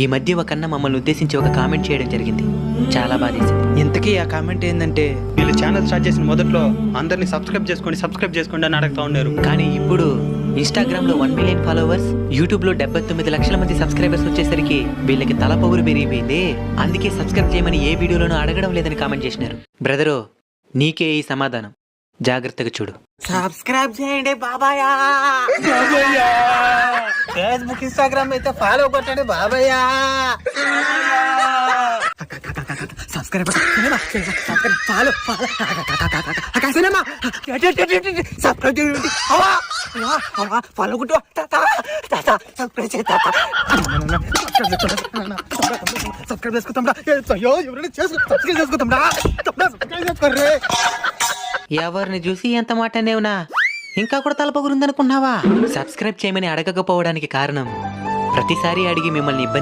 ఈ మధ్య ఒక అన్న మమ్మల్ని ఉద్దేశించి ఒక కామెంట్ చేయడం జరిగింది. చాలా బాధేసింది. ఇంతకీ ఆ కామెంట్ ఏంటంటే, వీళ్ళు ఛానల్ స్టార్ట్ చేసిన మొదట్లో అందరినీ సబ్స్క్రైబ్ చేసుకోండి అని అడుగుతా ఉన్నారు. కానీ ఇప్పుడు ఇన్స్టాగ్రామ్ లో 1 మిలియన్ ఫాలోవర్స్, యూట్యూబ్ లో 79 లక్షల మంది సబ్స్క్రైబర్స్ వచ్చేసరికి వీళ్ళకి తల పొగురు పెరిగిపోయింది. అందుకే సబ్స్క్రైబ్ చేయమని ఏ వీడియోలోనూ అడగడం లేదని కామెంట్ చేసినారు. బ్రదరు, నీకే ఈ సమాధానం, జాగ్రత్తగా చూడు. సబ్స్క్రైబ్ చేయండి బాబాయ్. ఫేస్బుక్ ఇన్స్టాగ్రామ్ అయితే ఫాలో కొట్టండి బాబాయ్. సబ్స్క్రైబ్ ఫాలో ఫాలో కొట్టు. సబ్స్క్రైబ్ చేసుకుంటాం. ఎవరిని చూసి ఎంత మాట అనేవునా? ఇంకా కూడా తలపగురుందనుకున్నావా? సబ్స్క్రైబ్ చేయమని అడగకపోవడానికి కారణం, ప్రతిసారి అడిగి మిమ్మల్ని ఇబ్బంది